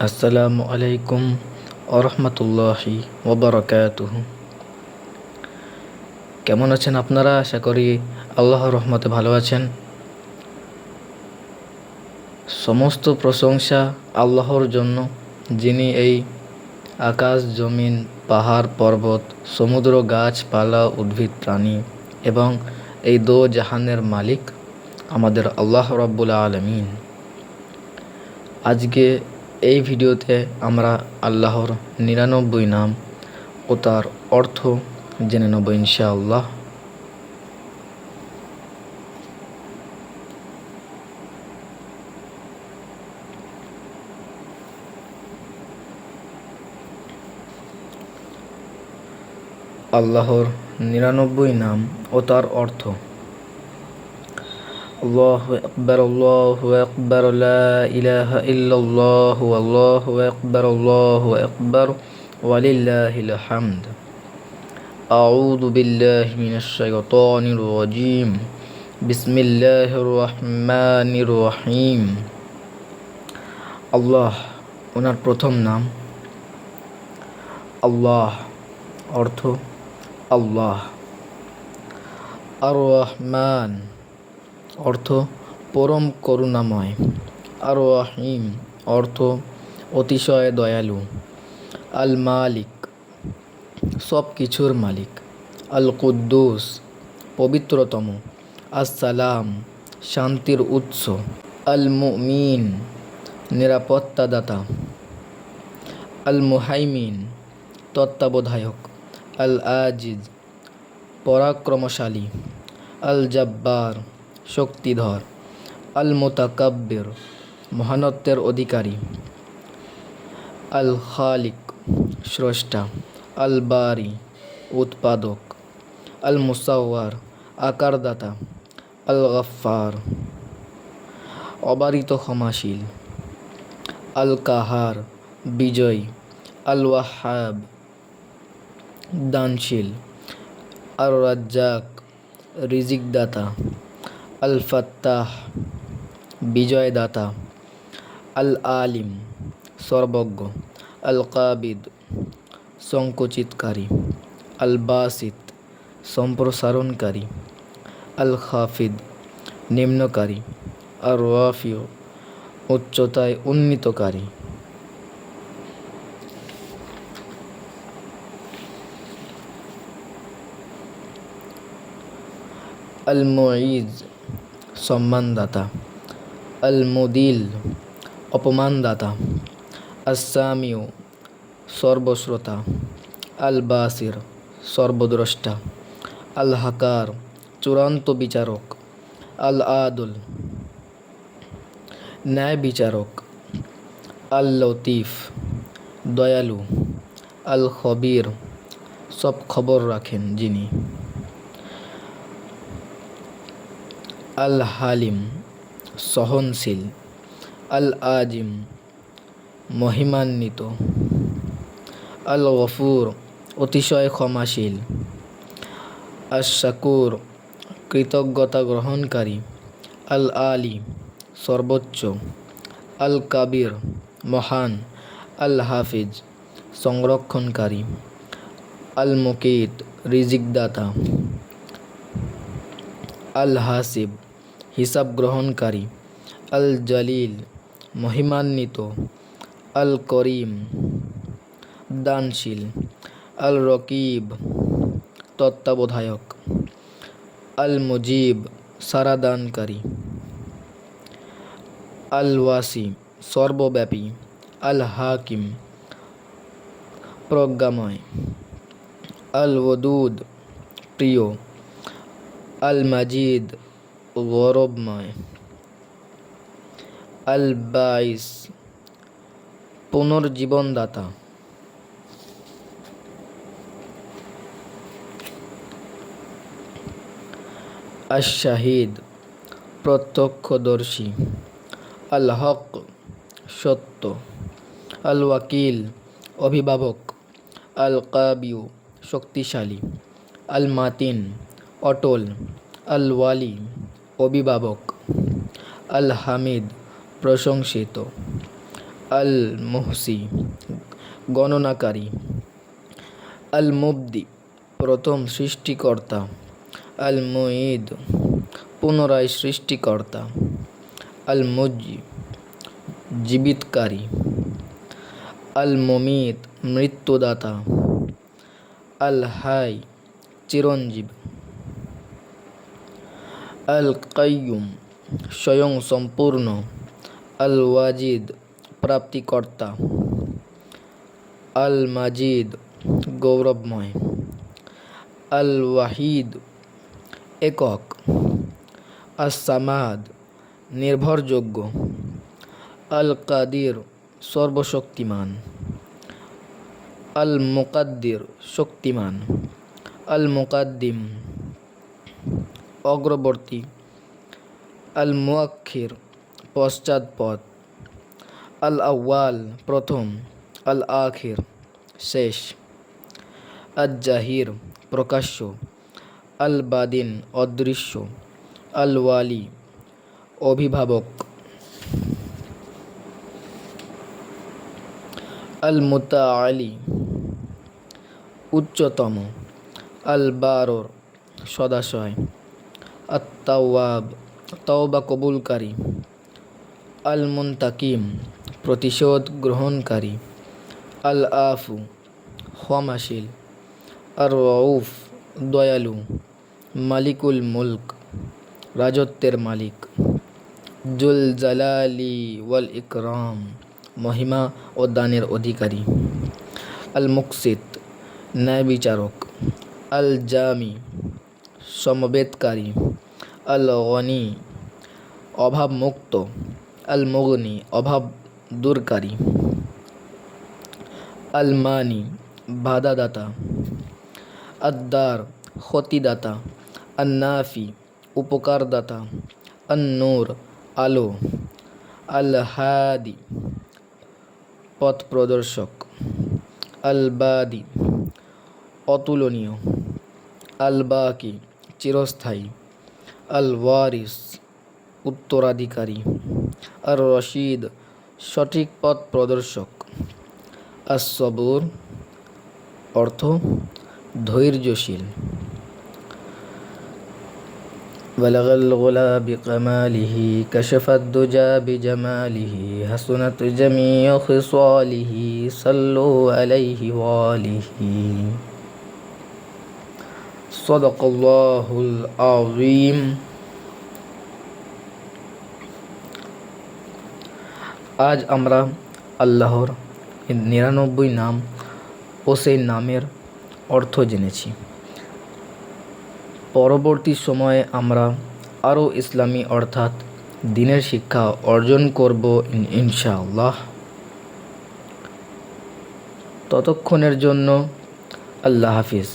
আসসালামু আলাইকুম ওরহমতুল্লাহি ওবরাকাতুহু। কেমন আছেন আপনারা? আশা করি আল্লাহর রহমতে ভালো আছেন। সমস্ত প্রশংসা আল্লাহর জন্য, যিনি এই আকাশ, জমিন, পাহাড়, পর্বত, সমুদ্র, গাছপালা, উদ্ভিদ, প্রাণী এবং এই দো জাহানের মালিক আমাদের আল্লাহ রাব্বুল আলামিন। আজকে এই ভিডিওতে আমরা আল্লাহর ৯৯ নাম ও তার অর্থ জেনে নেব ইনশাআল্লাহ। আল্লাহর ৯৯ নাম ও তার অর্থ। আল্লাহু আকবার, আল্লাহু আকবার, লা ইলাহা ইল্লাল্লাহু, আল্লাহু আকবার, আল্লাহু আকবার, ওয়ালিল্লাহিল হামদ। আউযু বিল্লাহি মিনাশ শাইতানির রাজীম। বিসমিল্লাহির রহমানির রহিম। আল্লাহ, ওনার প্রথম নাম আল্লাহ, অর্থ আল্লাহ। আর রহমান, অর্থ পরম করুণাময়। আর রহিম, অর্থ অতিশয় দয়ালু। আল মালিক, সব কিছুর মালিক। আল কুদ্দুস, পবিত্রতম। আসসালাম, শান্তির উৎস। আল মুমিন, নিরাপত্তাদাতা। আল মুহাইমিন, তত্ত্বাবধায়ক। আল আজিজ, পরাক্রমশালী। আল জব্বার, শক্তিধর। আল মুতাকাব্বির, মহানত্বের অধিকারী। আল খালিক, স্রষ্টা। আল বারি, উৎপাদক। আল মুসাওয়ার, আকারদাতা। আল গফফার, অবারিত ক্ষমাশীল। আল কাহার, বিজয়ী। আল ওয়াহাব, দানশীল। আর রাজ্জাক, রিজিকদাতা। আল ফাত্তাহ, বিজয়দাতা। আল আলিম, সর্বজ্ঞ। আল কাবিদ, সংকুচিতকারী। আল বাসিত, সম্প্রসারণকারী। আল খাফিদ, নিম্নকারী। আর রাফিউ, উচ্চতায় উন্নীতকারী। আল মুঈজ, সম্মানদাতা। আল মুদিল, অপমানদাতা। আস-সামিউ, সর্বশ্রোতা। আল বাসির, সর্বদ্রষ্টা। আল হাকার, চূড়ান্ত বিচারক। আল আদুল, ন্যায় বিচারক। আল লতিফ, দয়ালু। আল খবির, সব খবর রাখেন যিনি। আল হালিম, সহনশীল। আল আজিম, মহিমান্বিত। আল গফুর, অতিশয় ক্ষমাশীল। আশ শাকুর, কৃতজ্ঞতা গ্রহণকারী। আল আলী, সর্বোচ্চ। আল কাবির, মহান। আল হাফিজ, সংরক্ষণকারী। আল মুকিত, রিজিকদাতা। আল হাসিব, হিসাব গ্রহণকারী। আল জলিল, মহিমান্বিত। আল করিম, দানশীল। আল রকিব, তত্ত্বাবধায়ক। আল মুজিব, সারাদানকারী। আল ওয়াসি, সর্বব্যাপী। আল হাকিম, প্রজ্ঞাময়। আল ওদুদ, প্রিয়। আল মাজিদ, গৌরবময়। আল বাইস, পুনর্জীবনদাতা। আশ শাহিদ, প্রত্যক্ষদর্শী। আল হক, সত্য। আল ওয়াকিল, অভিভাবক। আল কাবিউ, শক্তিশালী। আল মাতিন, অটল। আল ওয়ালি, অভিভাবক। আল হামিদ, প্রশংসিত। আল মুহসি গণনাকারী, আল মুবদি প্রথম সৃষ্টিকর্তা, আল মুঈদ পুনরায় সৃষ্টিকর্তা, আল মুহয়ি জীবিতকারী, আল মুমিত মৃত্যুদাতা, আল হাই চিরঞ্জীব, আল কাইয়ুম স্বয়ং সম্পূর্ণ, আল ওয়াজিদ প্রাপ্তিকর্তা, আল মাজিদ গৌরবময়, আল ওয়াহিদ একক, আস সামাদ নির্ভরযোগ্য, আল কাদির সর্বশক্তিমান, আল মুকাদ্দির শক্তিমান, আল মুকাদ্দিম অগ্রবর্তী, আল মুআক্ষির পশ্চাৎপদ, আল আউয়াল প্রথম, আল আখির শেষ, আল জাহির প্রকাশ্য, আল বাদিন অদৃশ্য, আল ওয়ালি অভিভাবক, আল মুতাআলি উচ্চতম, আল বারর সদাশয়, আত তাওয়াব তওবা কবুলকারী, আল মুনতাকিম প্রতিশোধ গ্রহণকারী, আল আফু ক্ষমাশীল, আর রউফ দয়ালু, মালিকুল মুলক রাজত্বের মালিক, জুল জালালি ওয়াল ইকরাম মহিমা ও দানের অধিকারী, আল মুকসিত ন্যায় বিচারক, আল জামি সমবেতকারী, আল গনি অভাব মুক্ত, আল মুগনি অভাব দূরকারী, আল মানি বাধাদাতা, আদ্দার ক্ষতিদাতা, আন নাফি উপকারদাতা, আন নূর আলো, আল হাদি পথ প্রদর্শক, আল বাদি অতুলনীয়, আল বাকি চিরস্থায়ী, আল ওয়ারিস উত্তরাধিকারী, আর রশিদ সঠিক পথ প্রদর্শক, আস সবুর অর্থ ধৈর্যশীল। بلغ الغلا بكماله كشف الدجى بجماله حسنت جميع خصاله صلوا عليه وآله صدق الله العظيم। আজ আমরা আল্লাহর 99 নাম ও সেই নামের অর্থ জেনেছি। পরবর্তী সময়ে আমরা আরও ইসলামী অর্থাৎ দ্বীনের শিক্ষা অর্জন করব ইনশাআল্লাহ। ততক্ষণের জন্য আল্লাহ হাফিজ।